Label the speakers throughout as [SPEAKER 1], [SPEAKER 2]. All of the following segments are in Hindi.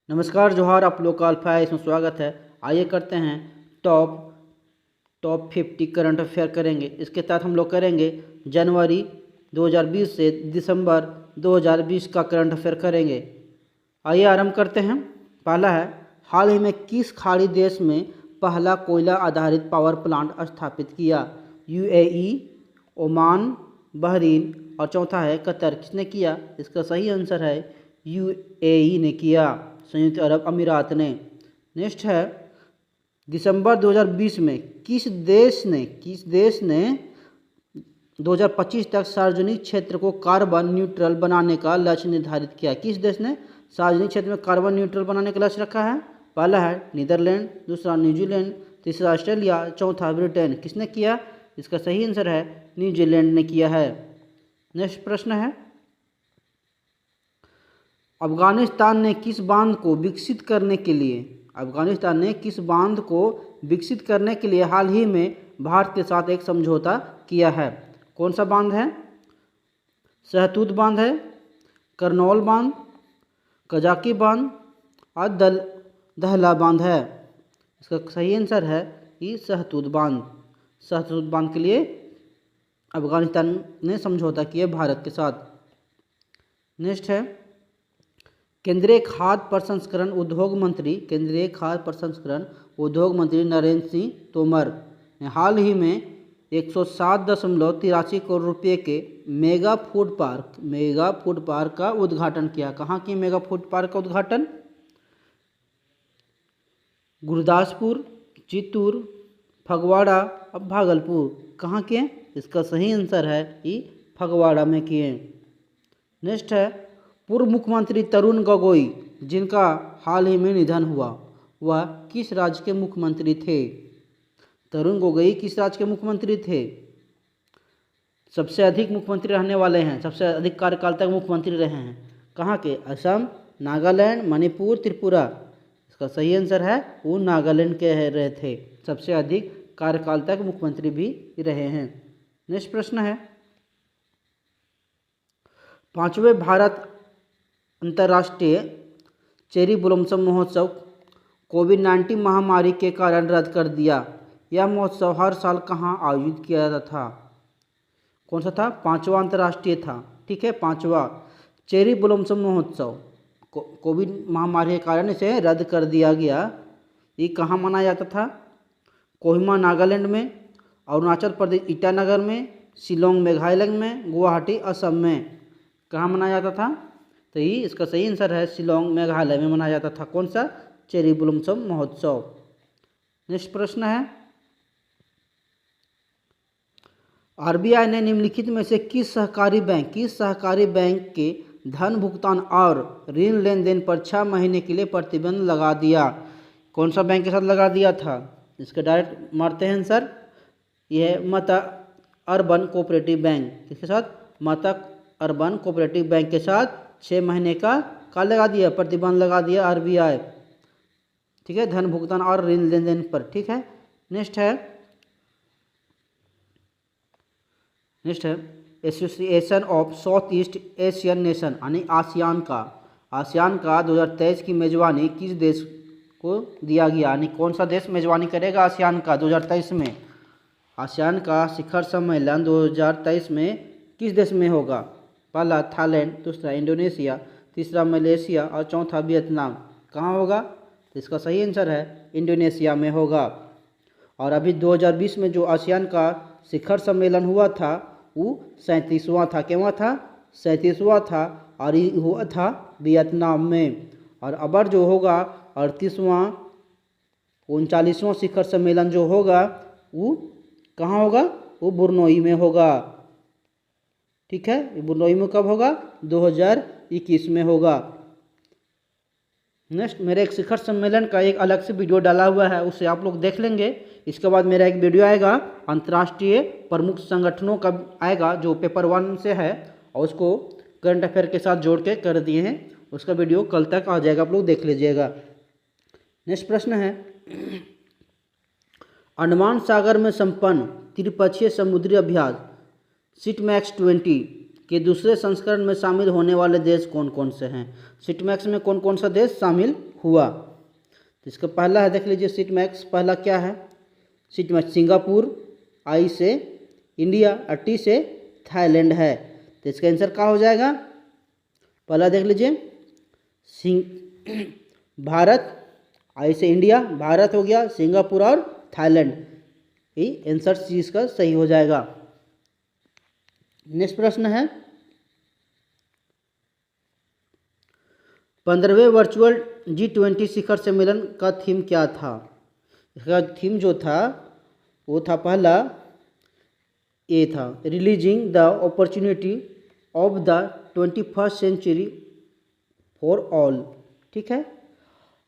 [SPEAKER 1] नमस्कार जोहार, आप लोग का अल्फा है, इसमें स्वागत है। आइए करते हैं टॉप 50 करंट अफेयर करेंगे। इसके तहत हम लोग करेंगे जनवरी 2020 से दिसंबर 2020 का करंट अफेयर करेंगे। आइए आरंभ करते हैं। पहला है, हाल ही में किस खाड़ी देश में पहला कोयला आधारित पावर प्लांट स्थापित किया? यूएई, ओमान, बहरीन और चौथा है कतर। किसने किया? इसका सही आंसर है यूएई ने किया, संयुक्त अरब अमीरात ने। नेक्स्ट है, दिसंबर 2020 में किस देश ने 2025 तक सार्वजनिक क्षेत्र को कार्बन न्यूट्रल बनाने का लक्ष्य निर्धारित किया? किस देश ने सार्वजनिक क्षेत्र में कार्बन न्यूट्रल बनाने का लक्ष्य रखा है? पहला है नीदरलैंड, दूसरा न्यूजीलैंड, तीसरा ऑस्ट्रेलिया, चौथा ब्रिटेन। किसने किया? इसका सही आंसर है न्यूजीलैंड ने किया है। नेक्स्ट प्रश्न है, अफगानिस्तान ने किस बांध को विकसित करने के लिए हाल ही में भारत के साथ एक समझौता किया है? कौन सा बांध है? सहतूत बांध है, करनौल बांध, कजाकी बांध और दहला बांध है। इसका सही आंसर है कि सहतूत बांध। सहतूत बांध के लिए अफगानिस्तान ने समझौता किया भारत के साथ। नेक्स्ट है, केंद्रीय खाद्य प्रसंस्करण उद्योग मंत्री नरेंद्र सिंह तोमर ने हाल ही में 107.83 करोड़ रुपये के मेगा फूड पार्क का उद्घाटन किया। कहाँ की मेगा फूड पार्क का उद्घाटन? गुरदासपुर, चित्तूर, फगवाड़ा और भागलपुर। कहाँ किए? इसका सही आंसर है कि फगवाड़ा में किए। नेक्स्ट है, पूर्व मुख्यमंत्री तरुण गोगोई जिनका हाल ही में निधन हुआ, वह किस राज्य के मुख्यमंत्री थे? तरुण गोगोई किस राज्य के मुख्यमंत्री थे? सबसे अधिक मुख्यमंत्री रहने वाले हैं, सबसे अधिक कार्यकाल तक मुख्यमंत्री रहे हैं। कहाँ के? असम, नागालैंड, मणिपुर, त्रिपुरा। इसका सही आंसर है वो नागालैंड के रहे थे, सबसे अधिक कार्यकाल तक मुख्यमंत्री भी रहे हैं। नेक्स्ट प्रश्न है, 5वें भारत अंतर्राष्ट्रीय चेरी ब्लॉसम महोत्सव कोविड-19 महामारी के कारण रद्द कर दिया। यह महोत्सव हर साल कहाँ आयोजित किया जाता था? कौन सा था? 5वां अंतर्राष्ट्रीय था। ठीक है, 5वां चेरी ब्लॉसम महोत्सव कोविड महामारी के कारण इसे रद्द कर दिया गया। ये कहाँ मनाया जाता था? कोहिमा नागालैंड में, अरुणाचल प्रदेश ईटानगर में, शिलोंग मेघालय में, गुवाहाटी असम में। कहाँ मनाया जाता था? तो ये इसका सही आंसर है शिलोंग मेघालय में मनाया जाता था। कौन सा? चेरी ब्लॉसम महोत्सव। नेक्स्ट प्रश्न है, आरबीआई ने निम्नलिखित में से किस सहकारी बैंक के धन भुगतान और ऋण लेन देन पर 6 महीने के लिए प्रतिबंध लगा दिया? कौन सा बैंक के साथ लगा दिया था? इसका डायरेक्ट मारते हैं आंसर। यह है माता अर्बन कोऑपरेटिव बैंक। किसके साथ? माता अर्बन कोऑपरेटिव बैंक के साथ 6 महीने का लगा दिया, प्रतिबंध लगा दिया आरबीआई। ठीक है, धन भुगतान और ऋण लेन देन पर। ठीक है। नेक्स्ट है association of south east Asian nation यानी आसियान का 2023 की मेजबानी किस देश को दिया गया? यानी कौन सा देश मेजबानी करेगा आसियान का 2023 में? आसियान का शिखर सम्मेलन 2023 में किस देश में होगा? पहला थाईलैंड, दूसरा इंडोनेशिया, तीसरा मलेशिया और चौथा वियतनाम। कहाँ होगा? तो इसका सही आंसर है इंडोनेशिया में होगा। और अभी 2020 में जो आसियान का शिखर सम्मेलन हुआ था वो 37वां था। क्या हुआ था? 37वां था और ये हुआ था वियतनाम में। और अब जो होगा 38वां 39वां शिखर सम्मेलन जो होगा वो कहाँ होगा? वो बुरनोई में होगा। ठीक है, बुरनोई में कब होगा? 2021 में होगा। नेक्स्ट, मेरे एक शिखर सम्मेलन का एक अलग से वीडियो डाला हुआ है, उसे आप लोग देख लेंगे। इसके बाद मेरा एक वीडियो आएगा अंतर्राष्ट्रीय प्रमुख संगठनों का आएगा, जो पेपर 1 से है और उसको करंट अफेयर के साथ जोड़ के कर दिए हैं। उसका वीडियो कल तक आ जाएगा, आप लोग देख लीजिएगा। नेक्स्ट प्रश्न है, अंडमान सागर में संपन्न त्रिपक्षीय समुद्री अभ्यास सिटमैक्स 20 के दूसरे संस्करण में शामिल होने वाले देश कौन कौन से हैं? सिटमैक्स में कौन कौन सा देश शामिल हुआ। तो इसका पहला है, देख लीजिए सीट मैक्स पहला क्या है, सीट मैक्स सिंगापुर, आई से इंडिया और टी से थाईलैंड है। तो इसका आंसर क्या हो जाएगा, पहला देख लीजिए भारत, आई से इंडिया, भारत हो गया, सिंगापुर और थाईलैंड, ये आंसर चीज का सही हो जाएगा। नेक्स्ट प्रश्न है 15वें वर्चुअल G20 शिखर सम्मेलन का थीम क्या था। इसका थीम जो था वो था, पहला ये था releasing the opportunity of the 21st century for all, ठीक है।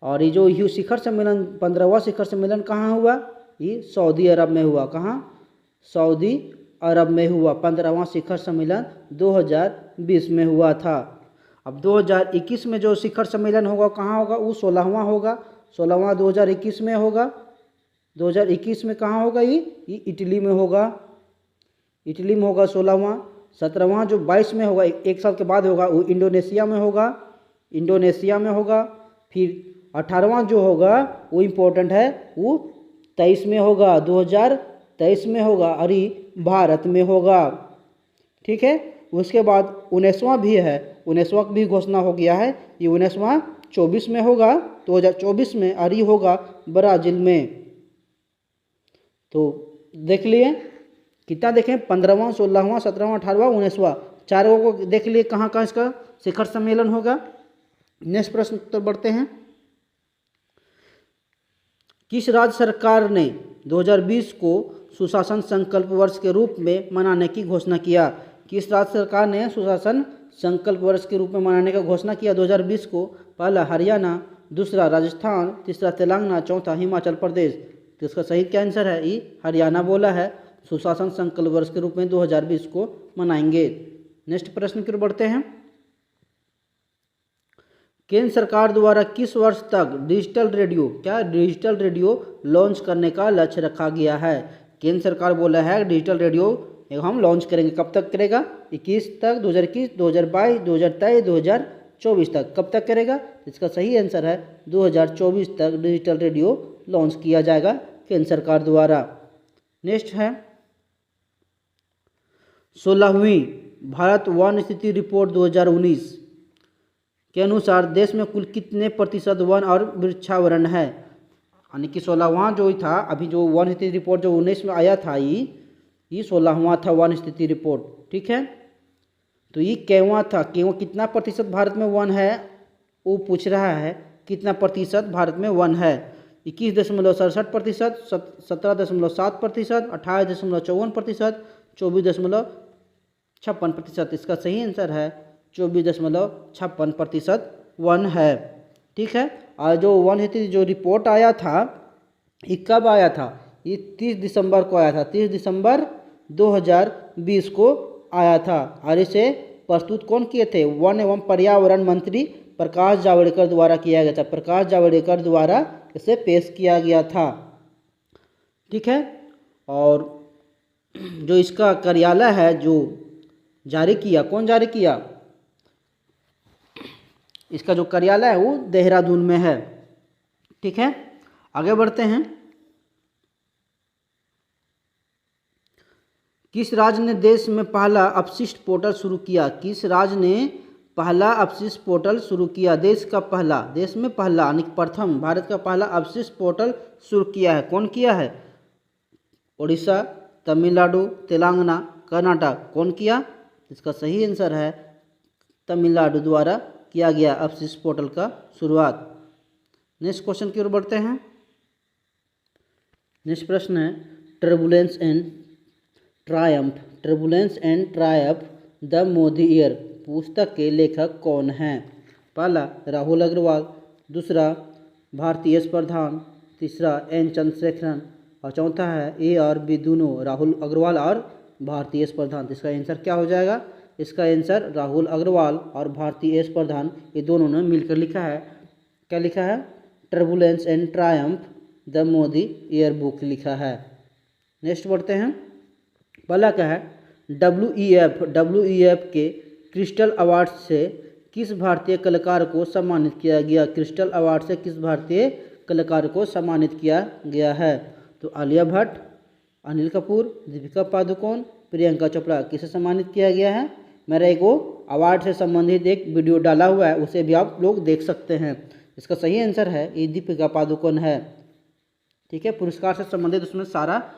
[SPEAKER 1] और ये जो शिखर सम्मेलन 15वां शिखर सम्मेलन कहाँ हुआ, ये सऊदी अरब में हुआ। कहाँ, सऊदी अरब में हुआ। 15वां शिखर सम्मेलन 2020 में हुआ था। अब 2021 में जो शिखर सम्मेलन होगा कहाँ होगा, वो 16वां होगा। 16वां 2021 में होगा। 2021 में कहाँ होगा, ये इटली में होगा। इटली में होगा 16वां। 17वां जो 22 में होगा, एक साल के बाद होगा, वो इंडोनेशिया में होगा। इंडोनेशिया में होगा। फिर 18वां जो होगा वो इम्पोर्टेंट है, वो 23 में होगा, 2023 में होगा, और ये भारत में होगा, ठीक है। उसके बाद 19वां भी है, 19वां भी घोषणा हो गया है, ये 19वां 24 में होगा, 2024 में, और ये होगा ब्राज़ील में। तो देख लिए कितना देखें, 15वां, 16वां, 17वां, 18वां, 19वां, चारों को देख लिए कहाँ कहाँ इसका शिखर सम्मेलन होगा। नेक्स्ट प्रश्न तो बढ़ते हैं, किस राज्य सरकार ने 2020 को सुशासन संकल्प वर्ष के रूप में मनाने की घोषणा किया। किस राज्य सरकार ने सुशासन संकल्प वर्ष के रूप में मनाने का घोषणा किया 2020 को। पहला हरियाणा, दूसरा राजस्थान, तीसरा तेलंगाना, चौथा हिमाचल प्रदेश। तो इसका सही क्या आंसर है, ये हरियाणा बोला है, सुशासन संकल्प वर्ष के रूप में 2020 को मनाएंगे। नेक्स्ट प्रश्न की ओर बढ़ते हैं, केंद्र सरकार द्वारा किस वर्ष तक डिजिटल रेडियो लॉन्च करने का लक्ष्य रखा गया है। केंद्र सरकार बोला है डिजिटल रेडियो हम लॉन्च करेंगे, कब तक करेगा, 21 तक, 2021, 2022, 2023, 2024 तक, कब तक करेगा। इसका सही आंसर है 2024 तक डिजिटल रेडियो लॉन्च किया जाएगा केंद्र सरकार द्वारा। नेक्स्ट है 16वीं भारत वन स्थिति रिपोर्ट 2019 के अनुसार देश में कुल कितने प्रतिशत वन और वृक्षावरण है। यानी कि 16वां जो था, अभी जो वन स्थिति रिपोर्ट जो 19 में आया था, ये 16वां था वन स्थिति रिपोर्ट, ठीक है। तो ये केवां था, केवां कितना प्रतिशत भारत में वन है वो पूछ रहा है, कितना प्रतिशत भारत में वन है। 21.67%, 17.7%, 28.54%, 24.56%। इसका सही आंसर है 24.56% वन है, ठीक है। और जो वन स्थिति जो रिपोर्ट आया था, ये कब आया था, ये 30 दिसंबर को आया था, 30 दिसंबर 2020 को आया था। और इसे प्रस्तुत कौन किए थे, वन एवं पर्यावरण मंत्री प्रकाश जावड़ेकर द्वारा किया गया था। प्रकाश जावड़ेकर द्वारा इसे पेश किया गया था, ठीक है। और जो इसका कार्यालय है जो जारी किया, कौन जारी किया, इसका जो कार्यालय है वो देहरादून में है, ठीक है। आगे बढ़ते हैं, किस राज्य ने देश में पहला अपशिष्ट पोर्टल शुरू किया। किस राज्य ने पहला अपशिष्ट पोर्टल शुरू किया, देश में पहला यानी प्रथम भारत का पहला अपशिष्ट पोर्टल शुरू किया है, कौन किया है, उड़ीसा, तमिलनाडु, तेलंगाना, कर्नाटक, कौन किया। इसका सही आंसर है तमिलनाडु द्वारा किया गया अपशिष्ट पोर्टल का शुरुआत। नेक्स्ट क्वेश्चन की ओर बढ़ते हैं, नेक्स्ट प्रश्न है turbulence and Triumph the Modi year पुस्तक के लेखक कौन हैं। पहला राहुल अग्रवाल, दूसरा भारती एस प्रधान, तीसरा एन चंद्रशेखरन, और चौथा है ए और बी दोनों, राहुल अग्रवाल और भारती एस प्रधान। तो इसका आंसर क्या हो जाएगा, इसका आंसर राहुल अग्रवाल और भारती एस प्रधान, ये दोनों ने मिलकर लिखा है। क्या लिखा है, turbulence and Triumph the Modi year book लिखा है। नेक्स्ट बढ़ते हैं, पहला क्या है, WEF के क्रिस्टल अवार्ड से किस भारतीय कलाकार को सम्मानित किया गया? क्रिस्टल अवार्ड से किस भारतीय कलाकार को सम्मानित किया गया है? तो आलिया भट्ट, अनिल कपूर, दीपिका पादुकोण, प्रियंका चोपड़ा, किसे सम्मानित किया गया है? मेरा एक वो अवार्ड से संबंधित एक वीडियो डाला हुआ है, उसे भी आप लोग देख सकते हैं। इसका सही आंसर है ये दीपिका पादुकोण है। ठीक है, पुरस्कार से संबंधित उसमें सारा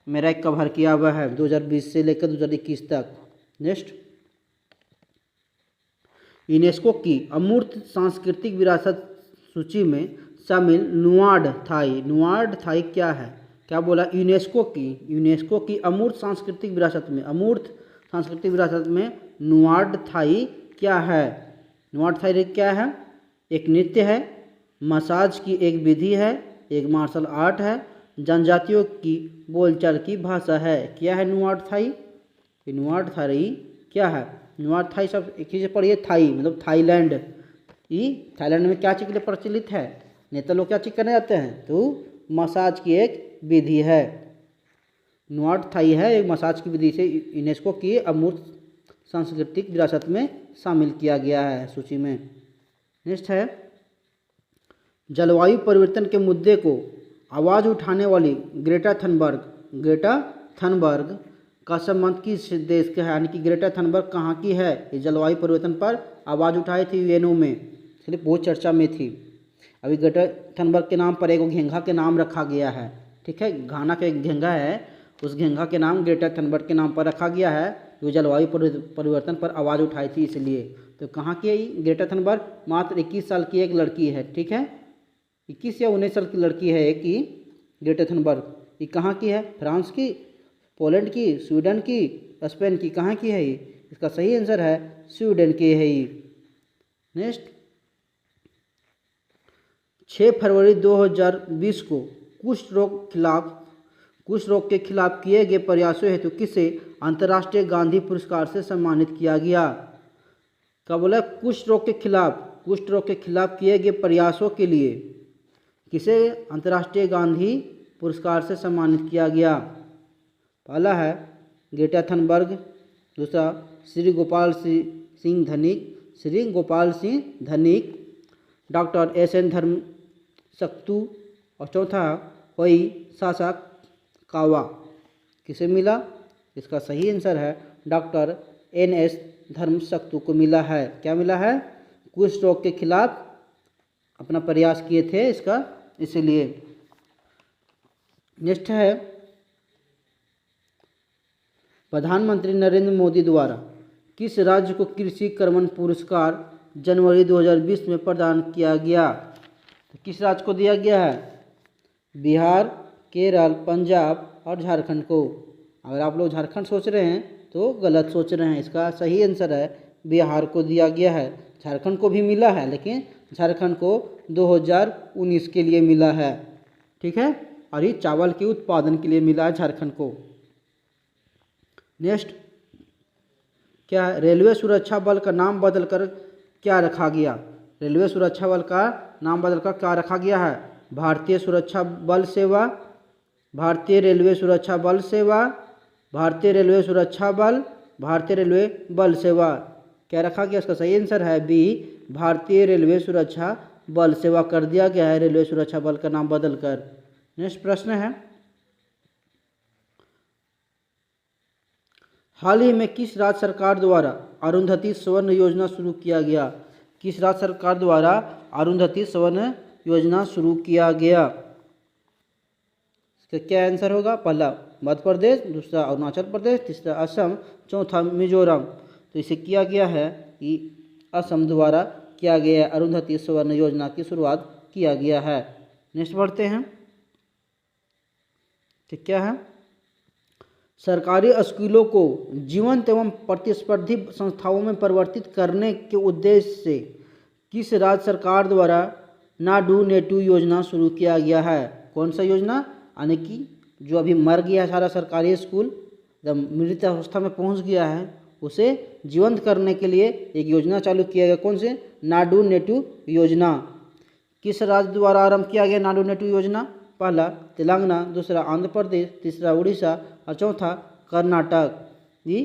[SPEAKER 1] मेरा एक कवर किया हुआ है 2020 से लेकर 2021 तक। नेक्स्ट, यूनेस्को की अमूर्त सांस्कृतिक विरासत सूची में शामिल नुआड थाई क्या है? क्या बोला? यूनेस्को की अमूर्त सांस्कृतिक विरासत में नुआड थाई क्या है? नुआड थाई क्या है? एक नृत्य है, मसाज की एक विधि है, एक मार्शल आर्ट है, जनजातियों की बोलचाल की भाषा है। क्या है नुआड थाई? नुआड थाई क्या है? नुआड थाई सब एक चीज़ पढ़िए, थाई मतलब थाईलैंड। थाईलैंड में क्या चीज़ के लिए प्रचलित है? नेता लोग क्या चीज़ करने जाते हैं? तो मसाज की एक विधि है। नुआड थाई है एक मसाज की विधि से यूनेस्को की अमूर्त सांस्कृतिक विरासत में शामिल किया गया है सूची में। नेक्स्ट है, जलवायु परिवर्तन के मुद्दे को आवाज़ उठाने वाली ग्रेटा थनबर्ग का संबंध किस देश का है? यानी कि ग्रेटा थनबर्ग कहाँ की है? ये जलवायु परिवर्तन पर आवाज़ उठाई थी यूएनओ में, इसलिए बहुत चर्चा में थी। अभी ग्रेटा थनबर्ग के नाम पर एक घेंघा के नाम रखा गया है। ठीक है, घाना का एक घेंघा है, उस घेंघा के नाम ग्रेटा थनबर्ग के नाम पर रखा गया है। जो जलवायु परिवर्तन पर आवाज़ उठाई थी इसलिए। तो कहाँ की है ये ग्रेटा थनबर्ग? मात्र 21 साल की एक लड़की है। ठीक है, 21 या 19 साल की लड़की है एक ही ग्रेटा थनबर्ग। ये कहाँ की है? फ्रांस की, पोलैंड की, स्वीडन की, स्पेन की, कहाँ की है ये? इसका सही आंसर है स्वीडन की है ये। नेक्स्ट, 6 फरवरी 2020 को कुष्ठ रोग के खिलाफ किए गए प्रयासों हेतु किसे अंतर्राष्ट्रीय गांधी पुरस्कार से सम्मानित किया गया? क्या बोला? कुष्ठ रोग के खिलाफ किए गए प्रयासों के लिए किसे अंतर्राष्ट्रीय गांधी पुरस्कार से सम्मानित किया गया? पहला है ग्रेटा थनबर्ग, दूसरा श्री गोपाल सिंह धनिक, डॉक्टर एस.एन. धर्मसक्तु और चौथा होई सासा कावा। किसे मिला? इसका सही आंसर है डॉक्टर एन.एस. धर्मसक्तु को मिला है। क्या मिला है? कुष्ठ रोग के खिलाफ अपना प्रयास किए थे इसका, इसलिए। नेक्स्ट है, प्रधानमंत्री नरेंद्र मोदी द्वारा किस राज्य को कृषि कर्मण पुरस्कार जनवरी 2020 में प्रदान किया गया? तो किस राज्य को दिया गया है? बिहार, केरल, पंजाब और झारखंड को। अगर आप लोग झारखंड सोच रहे हैं तो गलत सोच रहे हैं। इसका सही आंसर है बिहार को दिया गया है। झारखंड को भी मिला है, लेकिन झारखंड को 2019 के लिए मिला है। ठीक है, और ये चावल के उत्पादन के लिए मिला है झारखंड को। नेक्स्ट, क्या है? रेलवे सुरक्षा बल का नाम बदलकर क्या रखा गया? रेलवे सुरक्षा बल का नाम बदलकर क्या रखा गया है? भारतीय सुरक्षा बल सेवा, भारतीय रेलवे सुरक्षा बल सेवा, भारतीय रेलवे सुरक्षा बल, भारतीय रेलवे बल सेवा। क्या रखा गया? इसका सही आंसर है बी, भारतीय रेलवे सुरक्षा बल सेवा कर दिया गया है रेलवे सुरक्षा बल का नाम बदलकर। नेक्स्ट प्रश्न है, हाल ही में किस राज्य सरकार द्वारा अरुंधति स्वर्ण योजना शुरू किया गया? किस राज्य सरकार द्वारा अरुंधति स्वर्ण योजना शुरू किया गया? इसका क्या आंसर होगा? पहला मध्य प्रदेश, दूसरा अरुणाचल प्रदेश, तीसरा असम, चौथा मिजोरम। तो इसे किया गया है कि असम द्वारा किया गया अरुंधति स्वर्ण योजना की शुरुआत किया गया है। नेक्स्ट बढ़ते हैं, ठीक क्या है? सरकारी स्कूलों को जीवंत एवं प्रतिस्पर्धी संस्थाओं में परिवर्तित करने के उद्देश्य से किस राज्य सरकार द्वारा नाडू नेटू योजना शुरू किया गया है? कौन सा योजना? यानी कि जो अभी मर गया सारा सरकारी स्कूल, जब मृत अवस्था में पहुंच गया है, उसे जीवंत करने के लिए एक योजना चालू किया गया। कौन से? नाडू नेटू योजना। किस राज्य द्वारा आरंभ किया गया नाडू नेटू योजना? पहला तेलंगाना, दूसरा आंध्र प्रदेश, तीसरा उड़ीसा और चौथा कर्नाटक। ये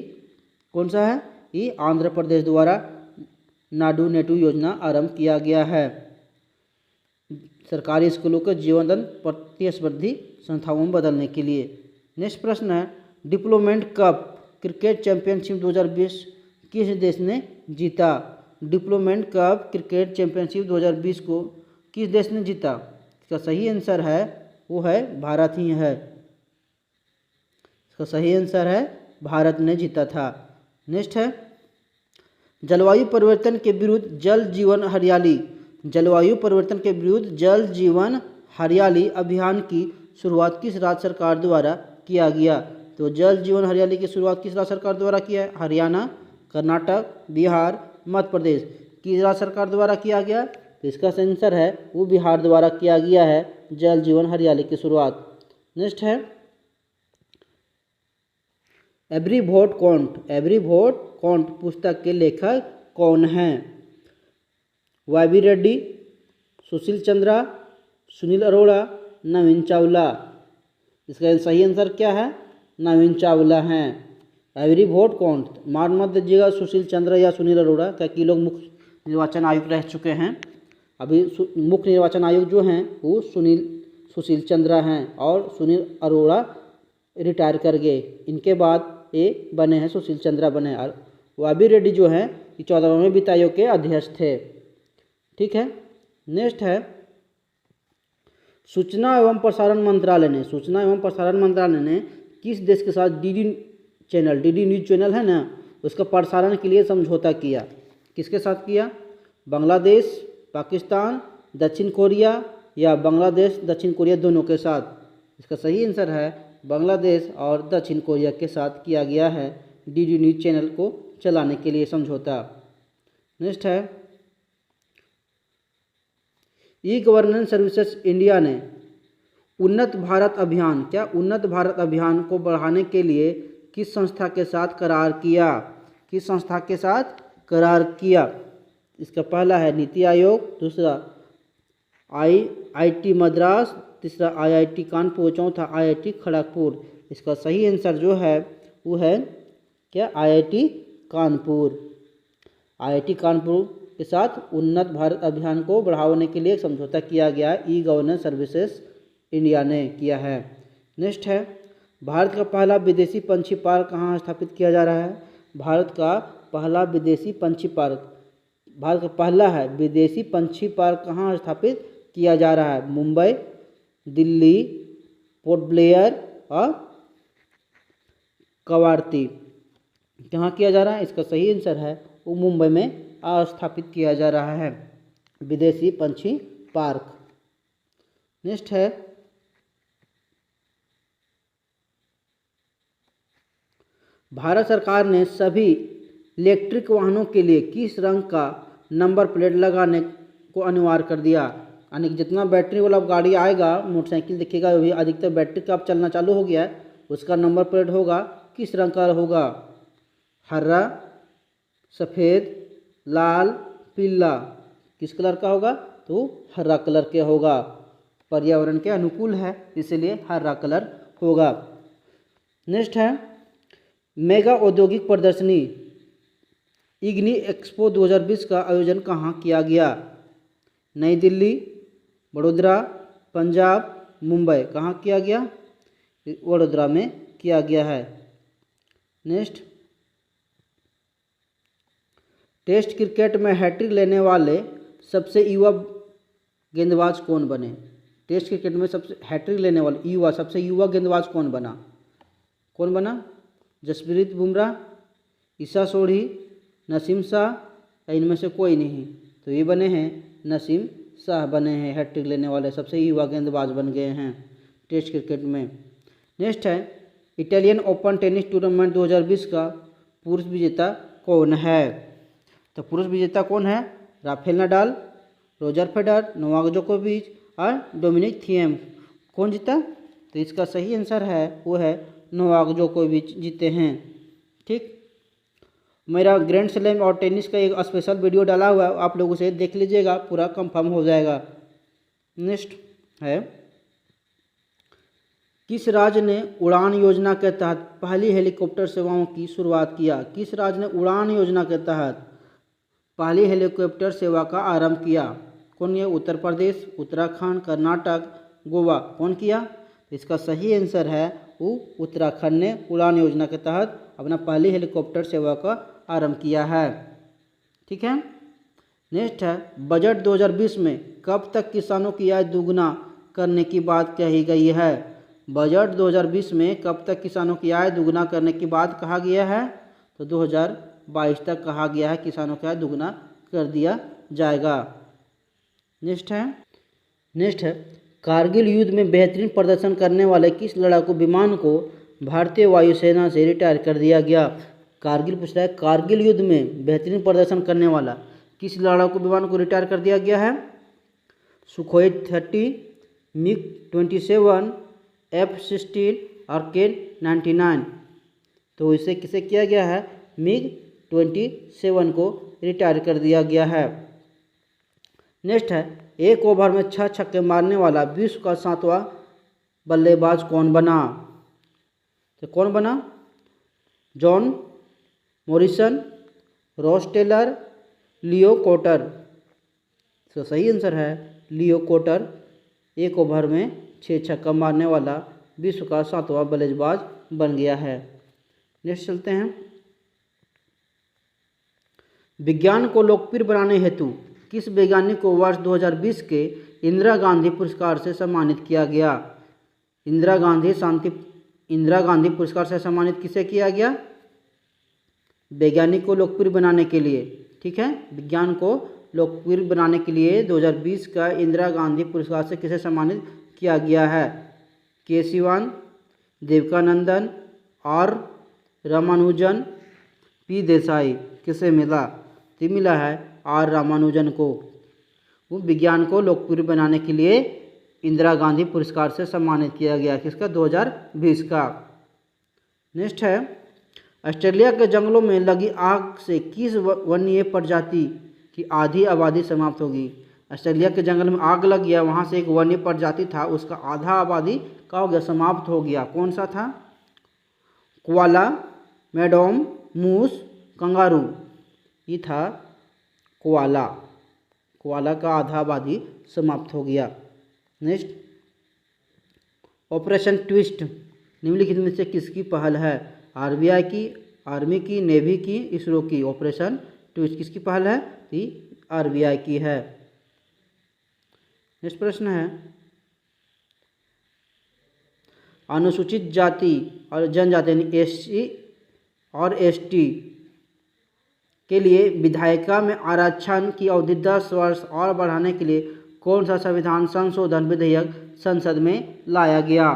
[SPEAKER 1] कौन सा है? ये आंध्र प्रदेश द्वारा नाडू नेटू योजना आरंभ किया गया है। सरकारी स्कूलों के जीवनदंड प्रतिस्पर्धी संस्थाओं में बदलने के लिए। नेक्स्ट प्रश्न है, डिप्लोमेंट कप क्रिकेट चैंपियनशिप 2020 किस देश ने जीता? डिप्लोमेंट कप क्रिकेट चैंपियनशिप 2020 को किस देश ने जीता? इसका सही आंसर है वो है भारत ही है। इसका सही आंसर है भारत ने जीता था। नेक्स्ट है, जलवायु परिवर्तन के विरुद्ध जल जीवन हरियाली। जलवायु परिवर्तन के विरुद्ध जल जीवन हरियाली अभियान की शुरुआत किस राज्य सरकार द्वारा किया गया? तो जल जीवन हरियाली की शुरुआत किस राज्य सरकार द्वारा किया है? हरियाणा, कर्नाटक, बिहार, मध्य प्रदेश। किस राज्य सरकार द्वारा किया गया? तो इसका आंसर है वो बिहार द्वारा किया गया है जल जीवन हरियाली की शुरुआत। नेक्स्ट है, every vote count. Every vote count पुस्तक के लेखक कौन हैं? वाई रेड्डी, सुशील चंद्रा, सुनील अरोड़ा, नवीन चावला। इसका सही आंसर क्या है? नवीन चावला हैं। एवरी वोट काउंट मार मत दीजिएगा सुशील चंद्र या सुनील अरोड़ा, क्योंकि लोग मुख्य निर्वाचन आयुक्त रह चुके हैं। अभी मुख्य निर्वाचन आयुक्त जो हैं वो सुशील चंद्रा हैं और सुनील अरोड़ा रिटायर कर गए। इनके बाद ये बने हैं सुशील चंद्रा बने, और वाई रेड्डी जो हैं ये 14वें वित्त आयोग के अध्यक्ष थे। ठीक है। नेक्स्ट है, सूचना एवं प्रसारण मंत्रालय ने किस देश के साथ डीडी न्यूज चैनल है ना, उसका प्रसारण के लिए समझौता किया? किसके साथ किया? बांग्लादेश, पाकिस्तान, दक्षिण कोरिया या बांग्लादेश दक्षिण कोरिया दोनों के साथ? इसका सही आंसर है बांग्लादेश और दक्षिण कोरिया के साथ किया गया है डीडी न्यूज चैनल को चलाने के लिए समझौता। नेक्स्ट है, ई गवर्नेंस सर्विसेज इंडिया ने उन्नत भारत अभियान को बढ़ाने के लिए किस संस्था के साथ करार किया? किस संस्था के साथ करार किया? इसका पहला है नीति आयोग, दूसरा IIT मद्रास, तीसरा IIT कानपुर, चौथा IIT खड़गपुर। इसका सही आंसर जो है वो है क्या? IIT कानपुर। IIT कानपुर के साथ उन्नत भारत अभियान को बढ़ाने के लिए समझौता किया गया है, ई गवर्नेंस सर्विसेज इंडिया ने किया है। नेक्स्ट है, भारत का पहला विदेशी पंछी पार्क कहाँ स्थापित किया जा रहा है? भारत का पहला विदेशी पंछी पार्क कहाँ स्थापित किया जा रहा है? मुंबई, दिल्ली, पोर्ट ब्लेयर और कवारती। कहाँ किया जा रहा है? इसका सही आंसर है वो मुंबई में स्थापित किया जा रहा है विदेशी पंछी पार्क। नेक्स्ट है, भारत सरकार ने सभी इलेक्ट्रिक वाहनों के लिए किस रंग का नंबर प्लेट लगाने को अनिवार्य कर दिया? यानी जितना बैटरी वाला गाड़ी आएगा, मोटरसाइकिल दिखेगा, वो भी अधिकतर बैटरी का अब चलना चालू हो गया है, उसका नंबर प्लेट होगा किस रंग का होगा? हरा, सफ़ेद, लाल, पीला। किस कलर का होगा? तो हरा कलर के होगा। पर्यावरण के अनुकूल है इसलिए हरा कलर होगा। नेक्स्ट है, मेगा औद्योगिक प्रदर्शनी इग्नी एक्सपो 2020 का आयोजन कहाँ किया गया? नई दिल्ली, वडोदरा, पंजाब, मुंबई। कहाँ किया गया? वडोदरा में किया गया है। नेक्स्ट, टेस्ट क्रिकेट में हैट्रिक लेने वाले सबसे युवा गेंदबाज कौन बने? टेस्ट क्रिकेट में हैट्रिक लेने वाले सबसे युवा गेंदबाज कौन बना? जसप्रीत बुमराह, ईशा सोढ़ी, नसीम शाह या इनमें से कोई नहीं? तो ये बने हैं नसीम शाह बने हैं, हैट्रिक लेने वाले सबसे युवा गेंदबाज बन गए हैं टेस्ट क्रिकेट में। नेक्स्ट है, इटालियन ओपन टेनिस टूर्नामेंट 2020 का पुरुष विजेता कौन है? तो पुरुष विजेता कौन है? Rafael Nadal, Roger Federer, Novak जोकोविच और डोमिनिक थिएम। कौन जीता? तो इसका सही आंसर है वो है नोवाक जोकोविच जीते हैं। ठीक, मेरा ग्रैंड स्लैम और टेनिस का एक स्पेशल वीडियो डाला हुआ है, आप लोग उसे देख लीजिएगा, पूरा कंफर्म हो जाएगा। नेक्स्ट है, किस राज्य ने उड़ान योजना के तहत पहली हेलीकॉप्टर सेवाओं की शुरुआत किया? किस राज्य ने उड़ान योजना के तहत पहली हेलीकॉप्टर सेवा का आरंभ किया? कौन? ये उत्तर प्रदेश, उत्तराखंड, कर्नाटक, गोवा। कौन किया? तो इसका सही आंसर है वो उत्तराखंड ने उड़ान योजना के तहत अपना पहली हेलीकॉप्टर सेवा का आरंभ किया है। ठीक है। नेक्स्ट है, बजट 2020 में कब तक किसानों की आय दुगना करने की बात कही गई है? बजट 2020 में कब तक किसानों की आय दुगना करने की बात कहा गया है? तो 2022 तक कहा गया है किसानों की आय दुगना कर दिया जाएगा। नेक्स्ट है कारगिल युद्ध में बेहतरीन प्रदर्शन करने वाले किस लड़ाकू विमान को भारतीय वायुसेना से रिटायर कर दिया गया? कारगिल पूछ रहा है, कारगिल युद्ध में बेहतरीन प्रदर्शन करने वाला किस लड़ाकू विमान को रिटायर कर दिया गया है? सुखोई 30, मिग 27, F-16 और K-99। तो इसे किसे किया गया है? मिग 27 को रिटायर कर दिया गया है। नेक्स्ट है, एक ओवर में 6 छक्के मारने वाला विश्व का 7वां बल्लेबाज कौन बना? तो कौन बना? जॉन मॉरिसन, रॉस टेलर, लियो कोटर। तो सही आंसर है लियो कोटर। एक ओवर में 6 छक्का मारने वाला विश्व का 7वां बल्लेबाज बन गया है। नेक्स्ट चलते हैं, विज्ञान को लोकप्रिय बनाने हेतु किस वैज्ञानिक को वर्ष 2020 के इंदिरा गांधी पुरस्कार से सम्मानित किया गया? इंदिरा गांधी पुरस्कार से सम्मानित किसे किया गया? वैज्ञानिक को लोकप्रिय बनाने के लिए। ठीक है, विज्ञान को लोकप्रिय बनाने के लिए 2020 का इंदिरा गांधी पुरस्कार से किसे सम्मानित किया गया है? के सिवान, देवकानंदन, आर रामानुजन, पी देसाई। किसे मिला? तो मिला है आर रामानुजन को। वो विज्ञान को लोकप्रिय बनाने के लिए इंदिरा गांधी पुरस्कार से सम्मानित किया गया। किसका? 2020 का। नेक्स्ट है, ऑस्ट्रेलिया के जंगलों में लगी आग से किस वन्य प्रजाति की आधी आबादी समाप्त होगी? ऑस्ट्रेलिया के जंगल में आग लग गया, वहाँ से एक वन्य प्रजाति था, उसका आधा आबादी का हो गया, समाप्त हो गया। कौन सा था? कोआला, मेडोम, मूस, कंगारू। ये था कोआला। कोआला का आधा आबादी समाप्त हो गया। नेक्स्ट, ऑपरेशन ट्विस्ट निम्नलिखित में से किसकी पहल है? आरबीआई की, आर्मी की, नेवी की, इसरो की। ऑपरेशन ट्विस्ट किसकी पहल है? आरबीआई की है। नेक्स्ट प्रश्न है, अनुसूचित जाति और जनजाति यानी एससी और एसटी के लिए विधायिका में आरक्षण की अवधि 10 वर्ष और बढ़ाने के लिए कौन सा संविधान संशोधन विधेयक संसद में लाया गया?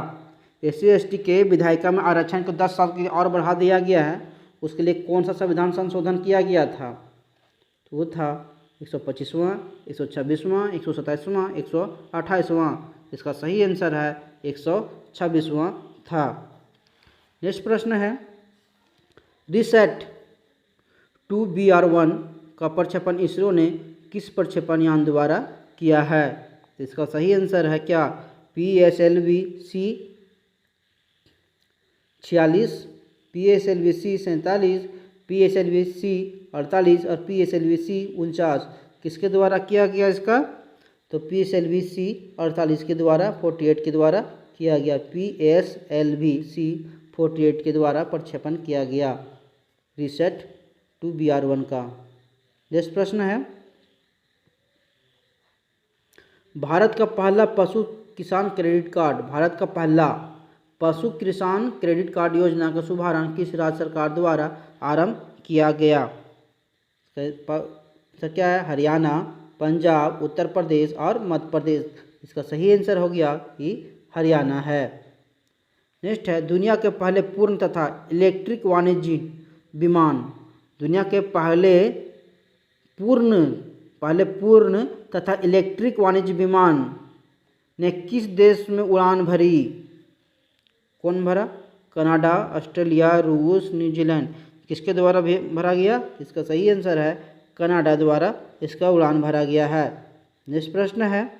[SPEAKER 1] एससी एसटी के विधायिका में आरक्षण को 10 साल के लिए और बढ़ा दिया गया है, उसके लिए कौन सा संविधान संशोधन किया गया था? तो वो था 125वां, 126वां, 127वां, 128वां। इसका सही आंसर है 126वां था। नेक्स्ट प्रश्न है, रिसेट 2BR1 का प्रक्षेपण इसरो ने किस प्रक्षेपण यान द्वारा किया है? तो इसका सही आंसर है क्या? PSLV-C 46, PSLV-C 47, PSLV-C 48 और PSLV-C 49 किसके द्वारा किया गया इसका? तो PSLV-C 48 के द्वारा, 48 के द्वारा किया गया। PSLV-C 48 के द्वारा प्रक्षेपण किया गया रिसेट 2BR1 का। नेक्स्ट प्रश्न है, भारत का पहला पशु किसान क्रेडिट कार्ड, भारत का पहला पशु किसान क्रेडिट कार्ड योजना का शुभारंभ किस राज्य सरकार द्वारा आरंभ किया गया? तो क्या है? हरियाणा, पंजाब, उत्तर प्रदेश और मध्य प्रदेश। इसका सही आंसर हो गया कि हरियाणा है। नेक्स्ट है, दुनिया के पहले पूर्ण तथा इलेक्ट्रिक वाणिज्यिक विमान, दुनिया के पहले पूर्ण तथा इलेक्ट्रिक वाणिज्य विमान ने किस देश में उड़ान भरी? कौन भरा? कनाडा, ऑस्ट्रेलिया, रूस, न्यूजीलैंड। किसके द्वारा भरा गया? इसका सही आंसर है कनाडा द्वारा इसका उड़ान भरा गया है। नेक्स्ट प्रश्न है,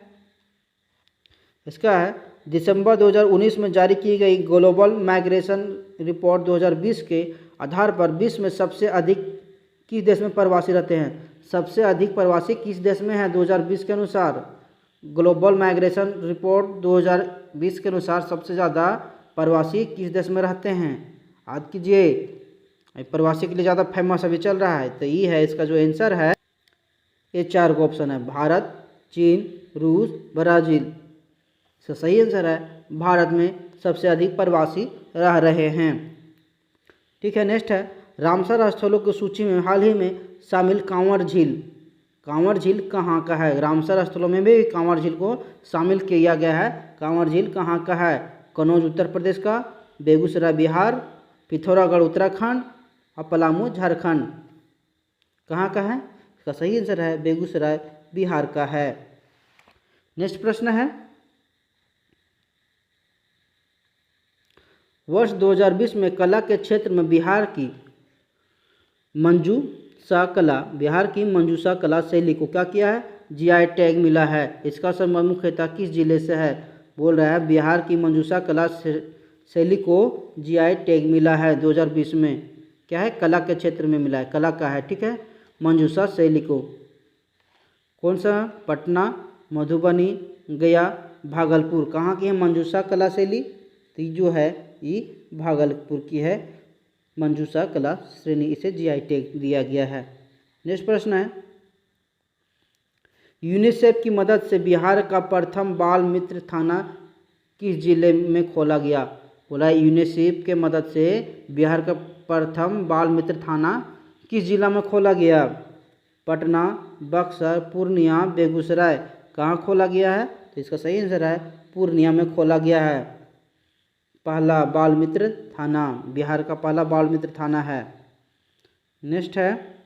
[SPEAKER 1] इसका है, दिसंबर 2019 में जारी की गई ग्लोबल माइग्रेशन रिपोर्ट 2020 के आधार पर विश्व में सबसे अधिक किस देश में प्रवासी रहते हैं? सबसे अधिक प्रवासी किस देश में है 2020 के अनुसार? ग्लोबल माइग्रेशन रिपोर्ट 2020 के अनुसार सबसे ज़्यादा प्रवासी किस देश में रहते हैं? याद कीजिए, प्रवासी के लिए ज़्यादा फेमस अभी चल रहा है, तो ये है इसका जो आंसर है। ये 4 का ऑप्शन है, भारत, चीन, रूस, ब्राज़ील। इसका सही आंसर है भारत में सबसे अधिक प्रवासी रह रहे हैं। ठीक है, नेक्स्ट है, रामसर स्थलों की सूची में हाल ही में शामिल कांवर झील। कांवर झील कहाँ का है? रामसर स्थलों में भी कांवर झील को शामिल किया गया है। कांवर झील कहाँ का है? कन्नौज उत्तर प्रदेश का, बेगूसराय बिहार, पिथौरागढ़ उत्तराखंड और पलामू झारखंड। कहाँ का है? इसका सही आंसर है बेगूसराय बिहार का है। नेक्स्ट प्रश्न है, वर्ष 2020 में कला के क्षेत्र में बिहार की मंजूषा कला शैली को क्या किया है? जीआई टैग मिला है। इसका संबंध मुख्यतः किस जिले से है? बोल रहा है बिहार की मंजूषा कला शैली को जीआई टैग मिला है 2020 में। क्या है? कला के क्षेत्र में मिला है, कला का है। ठीक है, मंजूषा शैली को कौन सा? पटना, मधुबनी, गया, भागलपुर। कहाँ की है मंजूषा कला शैली? तो जो है ये भागलपुर की है मंजूषा कला श्रेणी, इसे जीआई टैग दिया गया है। नेक्स्ट प्रश्न है, यूनिसेफ की मदद से बिहार का प्रथम बाल मित्र थाना किस जिले में खोला गया? बोला यूनिसेफ के मदद से बिहार का प्रथम बाल मित्र थाना किस जिला में खोला गया? पटना, बक्सर, पूर्णिया, बेगूसराय। कहाँ खोला गया है? तो इसका सही आंसर है पूर्णिया में खोला गया है। पहला बाल मित्र थाना, बिहार का पहला बाल मित्र थाना है। नेक्स्ट है,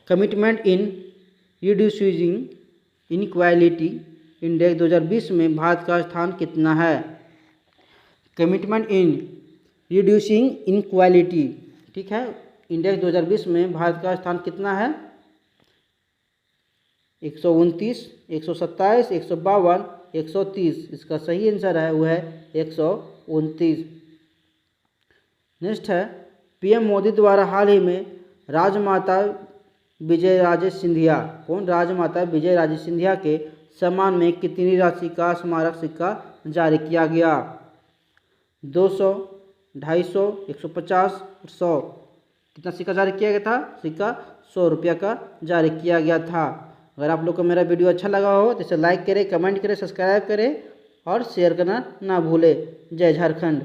[SPEAKER 1] commitment in reducing inequality index 2020 में भारत का स्थान कितना है? कमिटमेंट इन रिड्यूसिंग इनइक्वालिटी, ठीक है, इंडेक्स 2020 में भारत का स्थान कितना है? 129, 127, 152, 130। इसका सही आंसर है वो है 129। नेक्स्ट है, पीएम मोदी द्वारा हाल ही में राजमाता विजयराजे सिंधिया, कौन? राजमाता विजयराजे सिंधिया के सम्मान में कितनी राशि का स्मारक सिक्का जारी किया गया? 200, 250, 150, 100। कितना सिक्का जारी किया गया था? सिक्का 100 रुपया का जारी किया गया था। अगर आप लोग को मेरा वीडियो अच्छा लगा हो तो इसे लाइक करें, कमेंट करें, सब्सक्राइब करें और शेयर करना ना भूलें। जय झारखंड।